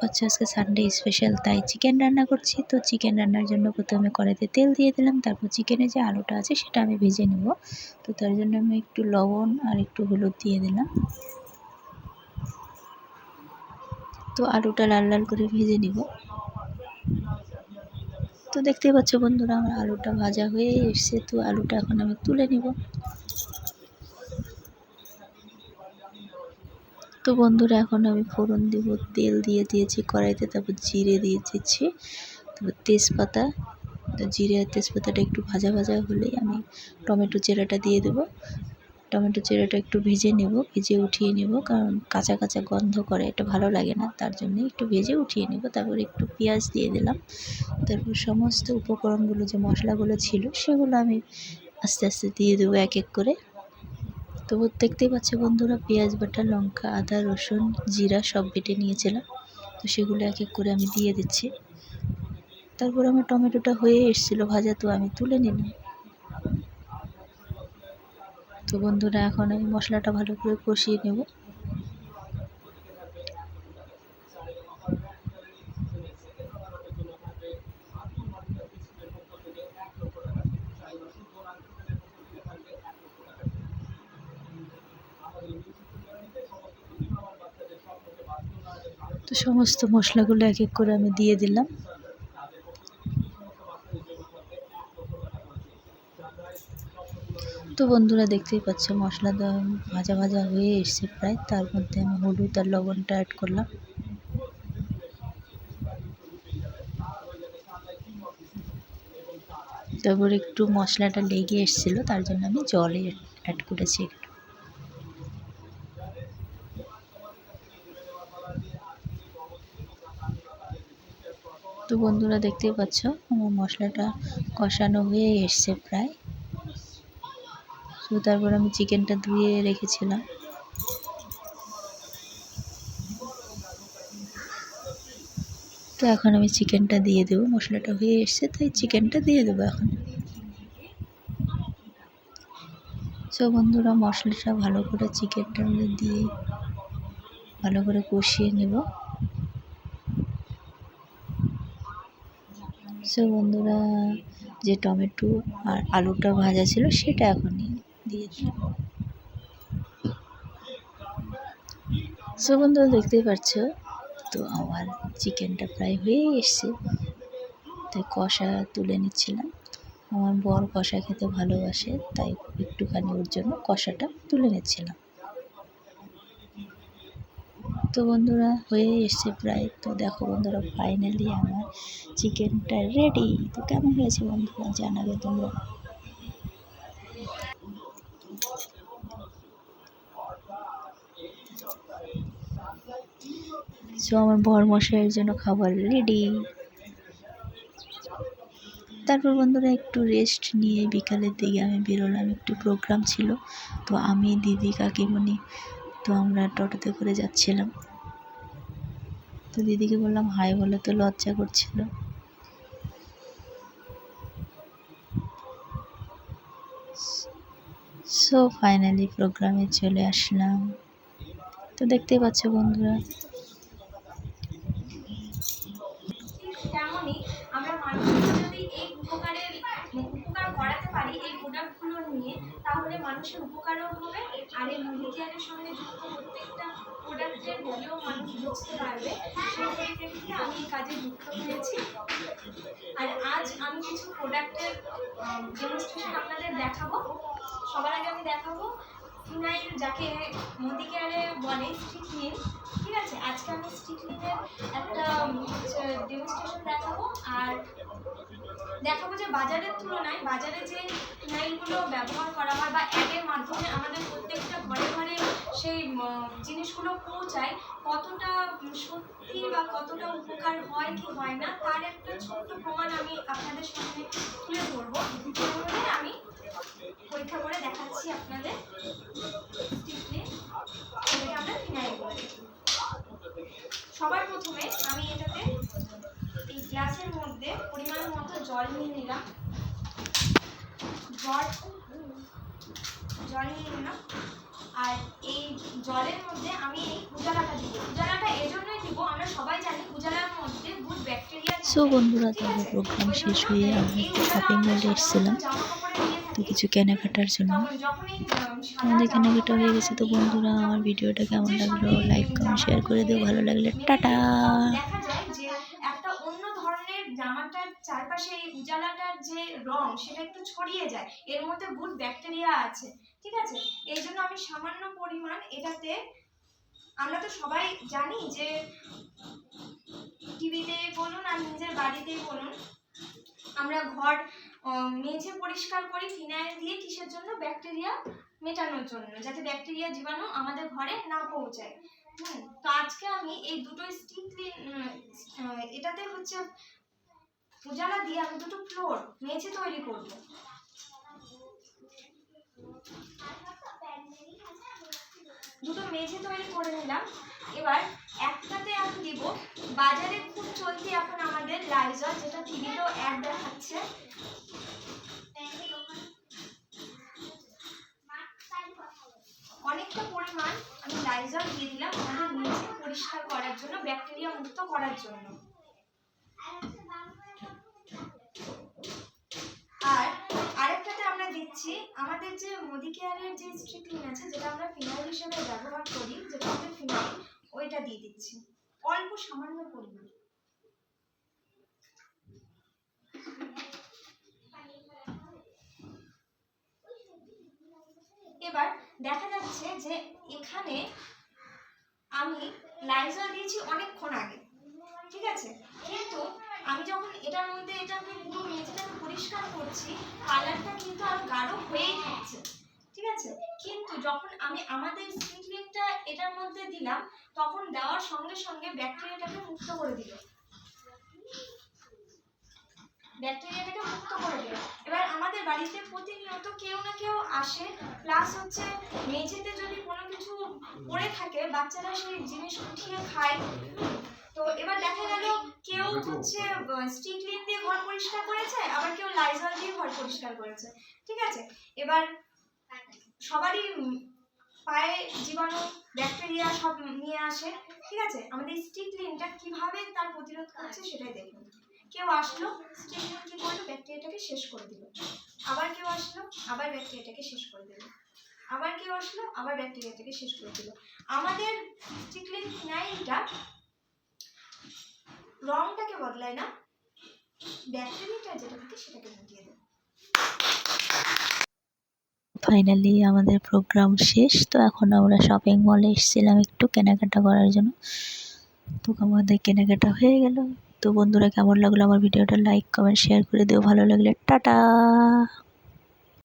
পাচ্ছ আজকে Sunday special, তাই চিকেন রান্না করছি। তো চিকেন রান্নার জন্য প্রথমে কড়াইতে তেল দিয়ে দিলাম, তারপর চিকেনের যে আলুটা আছে সেটা আমি ভেজে নেব। তো তার জন্য আমি একটু লবণ আর একটু হলুদ দিয়ে দিলাম। তো আলুটা লাল লাল করে ভেজে নিব। তো দেখতেই পাচ্ছ বন্ধুরা, আমার আলুটা ভাজা হয়ে এসছে। তো আলুটা এখন আমি তুলে নিব। তো বন্ধুরা এখন আমি ফোড়ন দিব, তেল দিয়ে দিয়েছি কড়াইতে, তারপর জিরে দিয়ে দিচ্ছি, তারপর তেজপাতা। তো জিরে আর তেজপাতাটা একটু ভাজা ভাজা হলেই আমি টমেটো চেরাটা দিয়ে দেবো। টমেটো চেরাটা একটু ভেজে নেব, ভেজে উঠিয়ে নেব, কারণ কাঁচা কাঁচা গন্ধ করে, এটা ভালো লাগে না, তার জন্য একটু ভেজে উঠিয়ে নেব। তারপর একটু পেঁয়াজ দিয়ে দিলাম। তারপর সমস্ত উপকরণগুলো যে মশলাগুলো ছিল সেগুলো আমি আস্তে আস্তে দিয়ে দেবো এক এক করে। তো দেখতেই পাচ্ছ বন্ধুরা, পেঁয়াজ বাটা, লঙ্কা, আদা, রসুন, জিরা সব বেটে নিয়েছিলাম। তো সেগুলো এক এক করে আমি দিয়ে দিচ্ছি। তারপর আমার টমেটোটা হয়ে এসেছিলো ভাজা, তো আমি তুলে নিলাম। তো বন্ধুরা এখন আমি মশলাটা ভালো করে কষিয়ে নেব। তো সমস্ত মশলাগুলো এক এক করে আমি দিয়ে দিলাম। তো বন্ধুরা দেখতেই পাচ্ছ মশলা ভাজা ভাজা হয়ে এসছে প্রায়। তার মধ্যে আমি হলুদ আর লবণটা অ্যাড করলাম। তারপর একটু মশলাটা লেগে এসেছিলো, তার জন্য আমি জল অ্যাড করেছি একটু। তো বন্ধুরা দেখতেই পাচ্ছ আমার মশলাটা কষানো হয়ে এসছে প্রায়। তো তারপর আমি চিকেনটা ধুয়ে রেখেছিলাম। তো এখন আমি চিকেনটা দিয়ে দেবো, মশলাটা হয়ে এসছে তাই চিকেনটা দিয়ে দেবো এখন। তো বন্ধুরা মশলাটা ভালো করে চিকেনটার মধ্যে দিয়ে ভালো করে কষিয়ে নেব। তো বন্ধুরা যে টমেটো আর আলুটা ভাজা ছিল সেটা এখন দিয়ে দিলাম। তো বন্ধুরা দেখতেই পাচ্ছ, তো আমার চিকেনটা প্রায় হয়ে এসছে, তাই কষা তুলে নিচ্ছিলাম। আমার বর কষা খেতে ভালোবাসে, তাই একটুখানি ওর জন্য কষাটা তুলে নিচ্ছিলাম। তো বন্ধুরা হয়ে এসছে প্রায়। তো দেখো বন্ধুরা ফাইনালি আমার চিকেনটা রেডি। তো কেমন হয়েছে বন্ধুরা জানাবে তোমরা। তো আমার বর মশাইয়ের জন্য খাবার রেডি। তারপর বন্ধুরা একটু রেস্ট নিয়ে বিকালের দিকে আমি বেরোলাম, একটু প্রোগ্রাম ছিল। তো আমি, দিদি, কাকিমণি, তো আমরা টোটোতে করে যাচ্ছিলাম। তো দিদিকে বললাম হাই বলে, তো লজ্জা করছিল। সো ফাইনালি প্রোগ্রামে চলে আসলাম। তো দেখতেই পাচ্ছ বন্ধুরা, তেমনই আমরা মানুষকে যদি এই উপকার করাতে পারি এই প্রোডাক্টগুলো নিয়ে, তাহলে মানুষের উপকারও হবে। আর এই মুভি কেয়ারের সঙ্গে যুক্ত প্রত্যেকটা প্রোডাক্টের মূল্যও মানুষ বুঝতে পারবে। সেই পরিপ্রেক্ষিতে আমি এই কাজে যুক্ত হয়েছি। আর আজ আমি কিছু প্রোডাক্টের ডেমনস্ট্রেশন আপনাদের দেখাবো। সবার আগে আমি দেখাবো ফিনাইল, যাকে মোদি কেয়ারে বলে স্ট্রিকনিন। ঠিক আছে, আজকে আমি স্ট্রিকনিনের একটা ডেমনস্ট্রেশন দেখাবো। আর দেখাবো যে বাজারের তুলনায় বাজারে যে ফিনাইলগুলো ব্যবহার করা হয় বা অ্যাডের মাধ্যমে আমাদের প্রত্যেকটা ঘরে ঘরে সেই জিনিসগুলো পৌঁছায়, কতটা সত্যি বা কতটা উপকার হয় কি হয় না তার একটা ছোট্ট প্রমাণ আমি আপনাদের সামনে তুলে ধরবো। আমি পরীক্ষা করে দেখাচ্ছি আপনাদের। আমরা ফিনাইল বলি। সবার প্রথমে আমি এটাতে এই গ্লাসের মধ্যে পরিমাণ মতো জল নিয়ে নিলাম। জল নিয়ে নিলাম। আর এই জলের মধ্যে আমি এই উজালাটা দিব। উজালাটা এজন্যই দিব, আমরা সবাই জানি উজালার মধ্যে গুড ব্যাকটেরিয়া সো থাকে, বন্ধুরা, ঠিক তারপর আছে? প্রোগ্রাম ওই শেষ জন্য হয়ে এই আমরা এই একটু উজালা শপিং আমরা মলে সাধারণত এসেছিলাম জামা কাপড়ে দিয়ে তো থাকি। কিছু কেনাকাটার জন্য। তখন যখন এই সাদা আমাদের জামা কেনাকাটা কাপড়ে হয়ে আমরা গেছে। তো দিই, বন্ধুরা, তখন আমার যখন ভিডিওটা কেমন সূর্যের লাগলো সামনে লাইক কমেন্ট শেয়ার জামাটাকে করে দিও। ভালো লাগলে মেলে টাটা। দিই, তখন দেখা যায় যে একটা অন্য ধরনের জামাটার চারপাশে এই উজালাটার যে রং সেটা একটু ছড়িয়ে যায়, এর মধ্যে গুড ব্যাকটেরিয়া আছে, ঠিক আছে? এই জন্য আমি সামান্য পরিমাণ এটাতে, আমরা তো সবাই জানি যে টিভিতে বলুন আর নিজের বাড়িতেই বলুন, আমরা ঘর মেঝে পরিষ্কার করি ফিনাইল দিয়ে, কিসের জন্য? ব্যাকটেরিয়া মেটানোর জন্য, যাতে ব্যাকটেরিয়া জীবাণু আমাদের ঘরে না পৌঁছায়। তো আজকে আমি এই দুটো এটাতে হচ্ছে উজালা দিয়ে আমি দুটো ফ্লোর মেঝে তৈরি করব। দুটো মেঝে তৈরি করে নিলাম। এবার একটাতে আমি দিব, বাজারে খুব চলতি এখন আমাদের লাইজল, যেটা টিভিতেও অ্যাড দেখাচ্ছে। অনেকটা পরিমাণ আমি লাইজল দিয়ে দিলাম আমাদের মেঝে পরিষ্কার করার জন্য, ব্যাকটেরিয়া মুক্ত করার জন্য। আর আরেকটাতে আমরা দিচ্ছি আমাদের যে মোদি কেয়ারের যে স্ট্রিক্লিন আছে, যেটা আমরা ফিনাইল হিসেবে ব্যবহার করি, যেটা আমাদের ফিনাইল, ওইটা দিয়ে দিচ্ছি অল্প সামান্য পরিমাণ। এবার দেখা যাচ্ছে যে এখানে আমি লাইজল দিয়েছি অনেকক্ষণ আগে, ঠিক আছে? কিন্তু আমি যখন এটার মধ্যে এটাকে পুরো মেঝেটাকে পরিষ্কার করছি, কালারটা কিন্তু আরো গাঢ় হয়েই থাকছে, ঠিক আছে? কিন্তু যখন আমি আমাদের স্ট্রিক্লিনটা এটার মধ্যে দিলাম, তখন দেওয়ার সঙ্গে সঙ্গে ব্যাকটেরিয়াটাকে মুক্ত করে দিল, ব্যাকটেরিয়াটাকে মুক্ত করে দিল। এবার আমাদের বাড়িতে প্রতিনিয়ত কেউ না কেউ আসে, প্লাস হচ্ছে মেঝেতে যদি কোনো কিছু পড়ে থাকে, বাচ্চারা সেই জিনিস উঠিয়ে খায়। তো এবার দেখা গেল কেউ হচ্ছে স্ট্রিক্লিন দিয়ে ঘর পরিষ্কার করেছে, আবার কেউ লাইজল দিয়ে ঘর পরিষ্কার করেছে, ঠিক আছে? এবার সবারই পায়ে জীবাণু ব্যাকটেরিয়া সব নিয়ে আসে, ঠিক আছে? আমাদের স্ট্রিক্লিনটা কিভাবে তার প্রতিরোধ করছে সেটাই দেখুন। কেউ আসলো, স্ট্রিক্লিন কি করলো? ব্যাকটেরিয়াটাকে শেষ করে দিল। আবার কেউ আসলো, আবার ব্যাকটেরিয়াটাকে শেষ করে দিল। আবার কেউ আসলো, আবার ব্যাকটেরিয়াটাকে শেষ করে দিল। আমাদের স্ট্রিক্লিন ফিনাইলটা রংটাকে বদলায় না, ব্যাকটেরিয়াটা যেটা থাকে সেটাকে মিটিয়ে দেয়। ফাইনালি আমাদের প্রোগ্রাম শেষ। তো এখন আমরা শপিং মলে এসেছিলাম একটু কেনাকাটা করার জন্য। তো আমাদের কেনাকাটা হয়ে গেল। তো বন্ধুরা, কেমন লাগলো আমার ভিডিওটা লাইক কমেন্ট শেয়ার করে দিও। ভালো লাগলে টাটা।